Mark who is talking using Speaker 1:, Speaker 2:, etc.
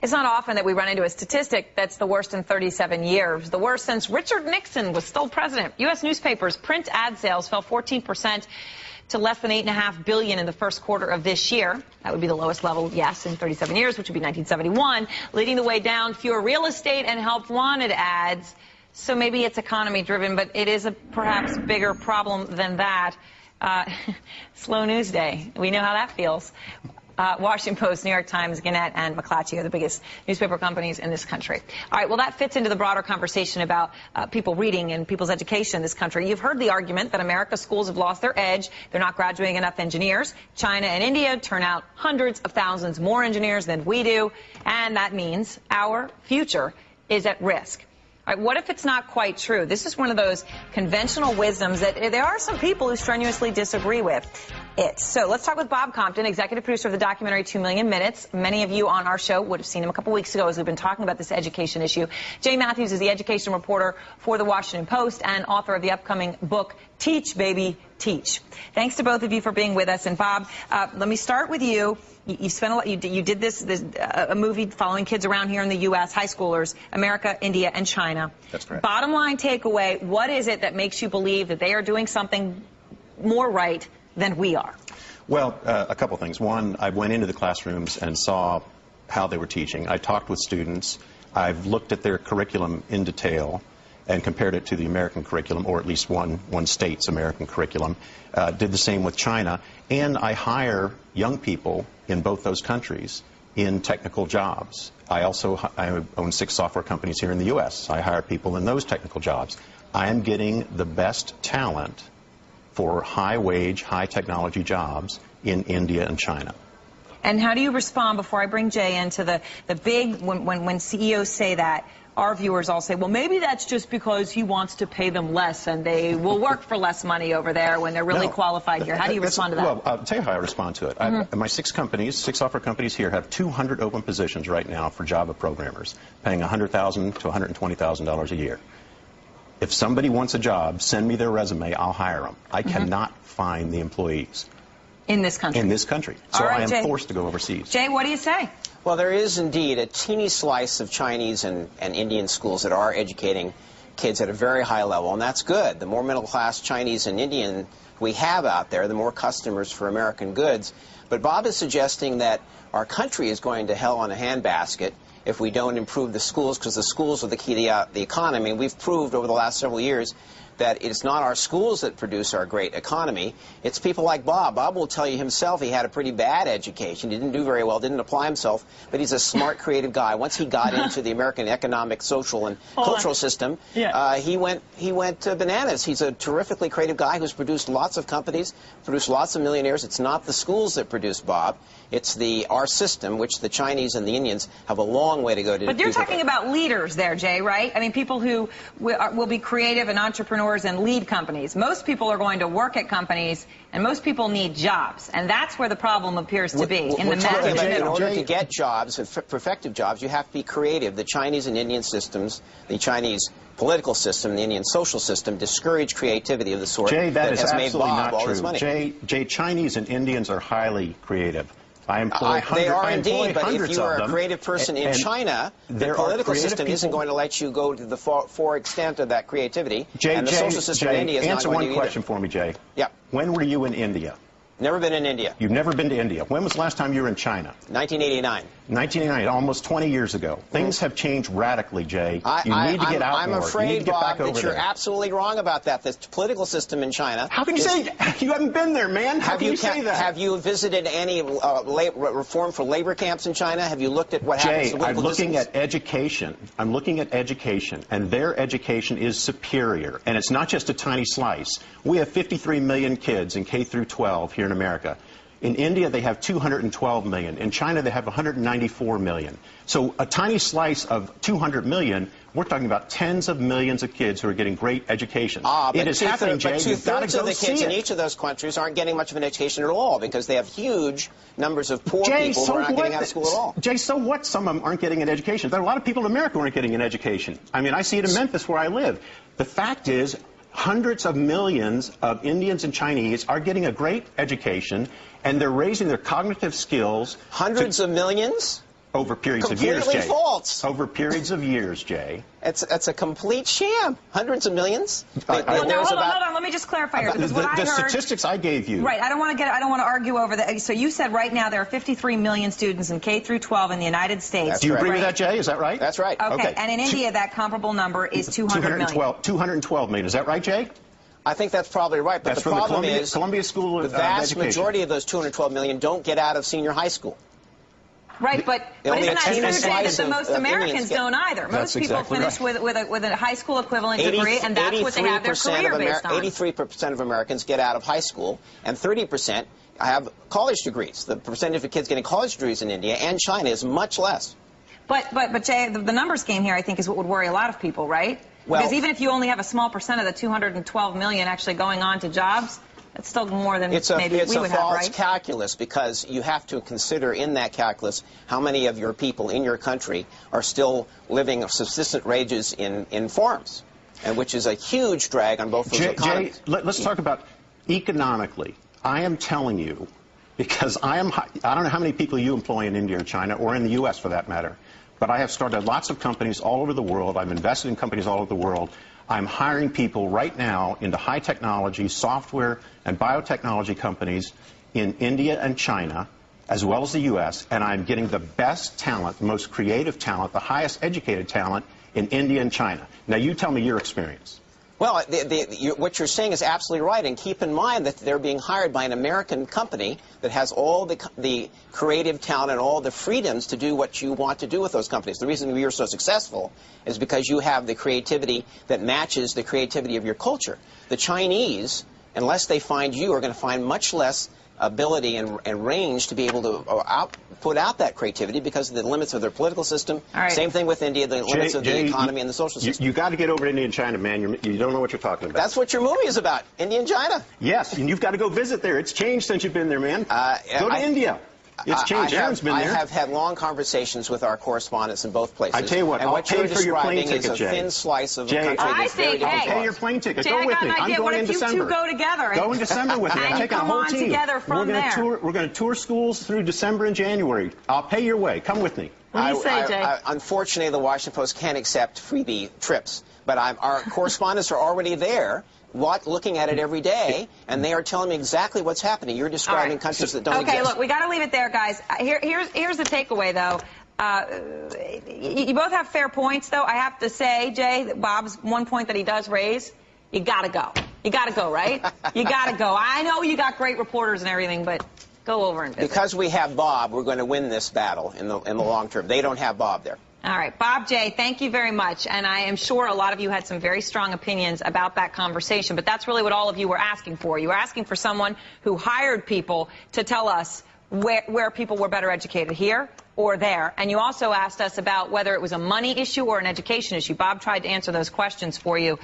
Speaker 1: It's not often that we run into a statistic that's the worst in 37 years, the worst since Richard Nixon was still president. U.S. newspapers' print ad sales fell 14% to less than $8.5 billion in the first quarter of this year. That would be the lowest level, yes, in 37 years, which would be 1971. Leading the way down, fewer real estate and help wanted ads. So maybe it's economy-driven, but it is a perhaps bigger problem than that. Slow news day. We know how that feels. Washington Post, New York Times, Gannett, and McClatchy are the biggest newspaper companies in this country. All right, well, that fits into the broader conversation about people reading and people's education in this country. You've heard the argument that America's schools have lost their edge. They're not graduating enough engineers. China and India turn out hundreds of thousands more engineers than we do, and that means our future is at risk. All right, what if it's not quite true? This is one of those conventional wisdoms that there are some people who strenuously disagree with it. So let's talk with Bob Compton, executive producer of the documentary 2 Million Minutes. Many of you on our show would have seen him a couple weeks ago as we've been talking about this education issue. Jay Matthews is the education reporter for the Washington Post and author of the upcoming book, Teach, Baby, Teach. Thanks to both of you for being with us. And Bob, let me start with you. You spent a lot. You did a movie following kids around here in the U.S., high schoolers, America, India, and China.
Speaker 2: That's correct.
Speaker 1: Bottom line takeaway: what is it that makes you believe that they are doing something more right than we are?
Speaker 2: Well, a couple things. One, I went into the classrooms and saw how they were teaching. I talked with students. I've looked at their curriculum in detail and compared it to the American curriculum, or at least one state's American curriculum. Did the same with China. And I hire young people in both those countries in technical jobs. I own 6 software companies here in the U.S. I hire people in those technical jobs. I am getting the best talent for high-wage, high-technology jobs in India and China.
Speaker 1: And how do you respond, before I bring Jay into the big, when CEOs say that, our viewers all say, well, maybe that's just because he wants to pay them less and they will work for less money over there when they're really qualified here. How do you respond to that?
Speaker 2: Well, I'll tell you how I respond to it. My 6 software companies here have 200 open positions right now for Java programmers, paying $100,000 to $120,000 a year. If somebody wants a job, send me their resume, I'll hire them. I cannot find the employees.
Speaker 1: In this country?
Speaker 2: In this country. So
Speaker 1: right,
Speaker 2: I am
Speaker 1: Jay.
Speaker 2: forced to go overseas.
Speaker 1: Jay, what do you say?
Speaker 3: Well, there is indeed a teeny slice of Chinese and Indian schools that are educating kids at a very high level, and that's good. The more middle-class Chinese and Indian we have out there, the more customers for American goods. But Bob is suggesting that our country is going to hell on a handbasket if we don't improve the schools, because the schools are the key to the economy. We've proved over the last several years that it's not our schools that produce our great economy. It's people like Bob. Bob will tell you himself he had a pretty bad education. He didn't do very well, didn't apply himself, but he's a smart, creative guy. Once he got into the American economic, social, and cultural system, he went bananas. He's a terrifically creative guy who's produced lots of companies, produced lots of millionaires. It's not the schools that produce Bob. It's our system, which the Chinese and the Indians have a long way to go to.
Speaker 1: But you're talking about leaders there, Jay, right? I mean, people who will be creative and entrepreneurs and lead companies. Most people are going to work at companies, and most people need jobs, and that's where the problem appears to be, in the middle.
Speaker 3: In order to get jobs, effective jobs, you have to be creative. The Chinese and Indian systems, the Chinese political system, the Indian social system, discourage creativity of the sort
Speaker 2: that
Speaker 3: has made Bob all
Speaker 2: true.
Speaker 3: his money.
Speaker 2: Jay, Chinese and Indians are highly creative. I employ
Speaker 3: they are indeed, but if you are a
Speaker 2: them,
Speaker 3: creative person in China, the political system isn't going to let you go to the full extent of that creativity, and the social system in India is not going to
Speaker 2: answer one question for me, Jay.
Speaker 3: Yeah.
Speaker 2: When were you in India?
Speaker 3: Never been in India.
Speaker 2: You've never been to India. When was the last time you were in China?
Speaker 3: 1989.
Speaker 2: 1989, almost 20 years ago. Things have changed radically, Jay. You need to get out more.
Speaker 3: I'm afraid, Bob, that you're
Speaker 2: there.
Speaker 3: absolutely wrong about that. The political system in China...
Speaker 2: How can you say that? You haven't been there, man. How can you say that?
Speaker 3: Have you visited any reform for labor camps in China? Have you looked at what happens to political
Speaker 2: I'm looking at education. I'm looking at education, and their education is superior. And it's not just a tiny slice. We have 53 million kids in K through 12 here in America. In India, they have 212 million. In China, they have 194 million. So a tiny slice of 200 million, we're talking about tens of millions of kids who are getting great education. It is happening, Jay. You've got to go see it.
Speaker 3: But 2/3 of the kids in each of those countries aren't getting much of an education at all because they have huge numbers of poor people who are not getting out of school at all.
Speaker 2: Jay, so what? Some of them aren't getting an education. There are a lot of people in America who aren't getting an education. I mean, I see it in Memphis where I live. The fact is, hundreds of millions of Indians and Chinese are getting a great education, and they're raising their cognitive skills.
Speaker 3: Hundreds of millions?
Speaker 2: Over periods of years, Jay.
Speaker 3: Completely false.
Speaker 2: Over periods of years, Jay.
Speaker 3: It's a complete sham. Hundreds of millions.
Speaker 1: Well, no, hold on. Let me just clarify here. Because what I heard,
Speaker 2: statistics I gave you.
Speaker 1: Right. I don't want to argue over that. So you said right now there are 53 million students in K through 12 in the United States.
Speaker 3: That's
Speaker 2: Do you agree
Speaker 3: right.
Speaker 2: with that, Jay? Is that right?
Speaker 3: That's right.
Speaker 1: Okay. And in India, that comparable number is 200 million.
Speaker 2: 212 million. Is that right, Jay?
Speaker 3: I think that's probably right. But
Speaker 2: that's
Speaker 3: the problem is
Speaker 2: Columbia School
Speaker 3: the vast
Speaker 2: education.
Speaker 3: majority of those 212 million don't get out of senior high school.
Speaker 1: Right, but isn't that true, Jay, that the most Americans don't either? Most people finish with a high school equivalent degree, and that's what they have their career based on.
Speaker 3: 83% of Americans get out of high school, and 30% have college degrees. The percentage of kids getting college degrees in India and China is much less.
Speaker 1: But Jay, the numbers game here, I think, is what would worry a lot of people, right?
Speaker 3: Well,
Speaker 1: because even if you only have a small percent of the 212 million actually going on to jobs, it's still more than maybe we would have, right?
Speaker 3: It's a false calculus, because you have to consider in that calculus how many of your people in your country are still living of subsistent wages in farms, and which is a huge drag on both those economies.
Speaker 2: Jay, let's talk about economically. I am telling you, because I don't know how many people you employ in India or China, or in the U.S. for that matter, but I have started lots of companies all over the world. I've invested in companies all over the world. I'm hiring people right now into high technology, software, and biotechnology companies in India and China, as well as the U.S., and I'm getting the best talent, the most creative talent, the highest educated talent in India and China. Now, you tell me your experience.
Speaker 3: Well, what you're saying is absolutely right, and keep in mind that they're being hired by an American company that has all the creative talent and all the freedoms to do what you want to do with those companies. The reason we are so successful is because you have the creativity that matches the creativity of your culture. The Chinese, unless they find you, are going to find much less ability and range to be able to put out that creativity because of the limits of their political system.
Speaker 1: Right.
Speaker 3: Same thing with India, the limits of the economy and the social system.
Speaker 2: You got to get over to India and China, man. You don't know what you're talking about.
Speaker 3: That's what your movie is about, India and China.
Speaker 2: Yes, and you've got to go visit there. It's changed since you've been there, man. Go to India. It's changed. Aaron's been there.
Speaker 3: I have had long conversations with our correspondents in both places.
Speaker 2: I tell you what,
Speaker 3: and
Speaker 2: I'll
Speaker 3: what
Speaker 2: pay
Speaker 3: you're
Speaker 2: for your plane
Speaker 3: describing
Speaker 2: ticket,
Speaker 3: is a thin slice of
Speaker 2: Jay,
Speaker 3: a country that's very different.
Speaker 2: I'll pay your plane ticket.
Speaker 1: Jay,
Speaker 2: go with me. I'm going in December.
Speaker 1: What if you two go together?
Speaker 2: Go in December with me. I'm taking a whole team.
Speaker 1: Together from there.
Speaker 2: We're going to tour schools through December and January. I'll pay your way. Come with me.
Speaker 1: What do you say, Jay?
Speaker 3: Unfortunately, the Washington Post can't accept freebie trips, but our correspondents are already there, looking at it every day, and they are telling me exactly what's happening. You're describing countries that don't exist.
Speaker 1: Okay, look, we got to leave it there, guys. Here's the takeaway, though. You both have fair points, though. I have to say, Jay, that Bob's one point that he does raise, you got to go. You got to go, right? You got to go. I know you got great reporters and everything, but go over and visit.
Speaker 3: Because we have Bob, we're going to win this battle in the long term. They don't have Bob there.
Speaker 1: All right, Bob, Jay, thank you very much. And I am sure a lot of you had some very strong opinions about that conversation, but that's really what all of you were asking for. You were asking for someone who hired people to tell us where people were better educated, here or there. And you also asked us about whether it was a money issue or an education issue. Bob tried to answer those questions for you.